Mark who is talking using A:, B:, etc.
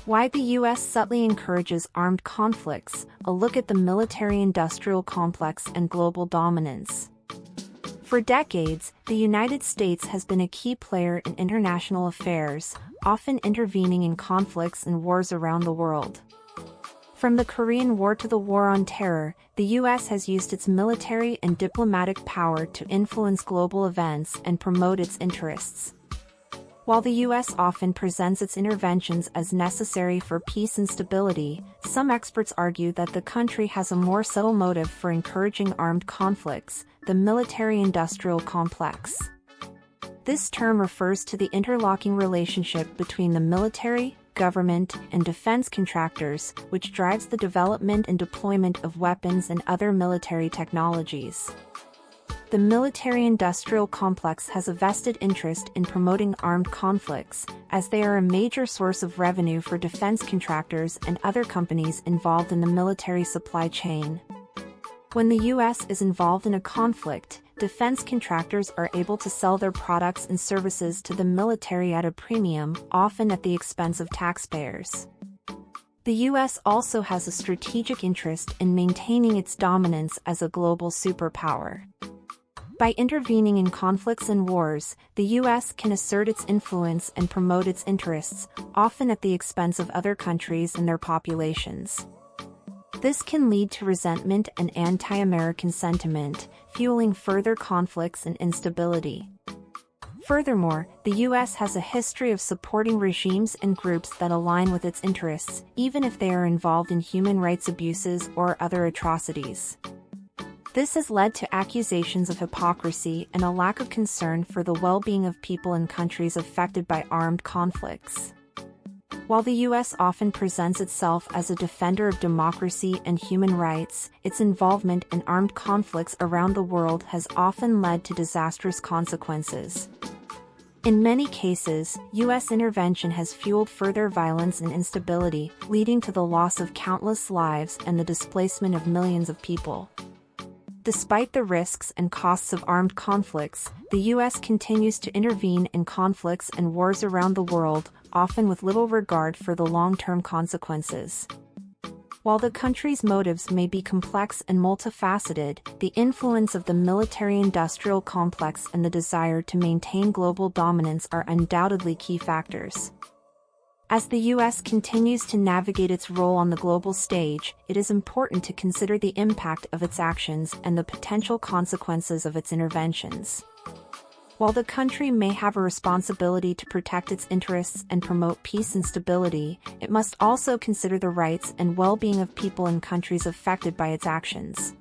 A: Why the U.S. subtly encourages armed conflicts, a look at the military-industrial complex and global dominance. For decades, the United States has been a key player in international affairs, often intervening in conflicts and wars around the world. From the Korean War to the War on Terror, the U.S. has used its military and diplomatic power to influence global events and promote its interests. While the U.S. often presents its interventions as necessary for peace and stability, some experts argue that the country has a more subtle motive for encouraging armed conflicts: the military-industrial complex. This term refers to the interlocking relationship between the military, government, and defense contractors, which drives the development and deployment of weapons and other military technologies. The military-industrial complex has a vested interest in promoting armed conflicts, as they are a major source of revenue for defense contractors and other companies involved in the military supply chain. When the U.S. is involved in a conflict, defense contractors are able to sell their products and services to the military at a premium, often at the expense of taxpayers. The U.S. also has a strategic interest in maintaining its dominance as a global superpower. By intervening in conflicts and wars, the U.S. can assert its influence and promote its interests, often at the expense of other countries and their populations. This can lead to resentment and anti-American sentiment, fueling further conflicts and instability. Furthermore, the U.S. has a history of supporting regimes and groups that align with its interests, even if they are involved in human rights abuses or other atrocities. This has led to accusations of hypocrisy and a lack of concern for the well-being of people in countries affected by armed conflicts. While the U.S. often presents itself as a defender of democracy and human rights, its involvement in armed conflicts around the world has often led to disastrous consequences. In many cases, U.S. intervention has fueled further violence and instability, leading to the loss of countless lives and the displacement of millions of people. Despite the risks and costs of armed conflicts, the U.S. continues to intervene in conflicts and wars around the world, often with little regard for the long-term consequences. While the country's motives may be complex and multifaceted, the influence of the military-industrial complex and the desire to maintain global dominance are undoubtedly key factors. As the U.S. continues to navigate its role on the global stage, it is important to consider the impact of its actions and the potential consequences of its interventions. While the country may have a responsibility to protect its interests and promote peace and stability, it must also consider the rights and well-being of people in countries affected by its actions.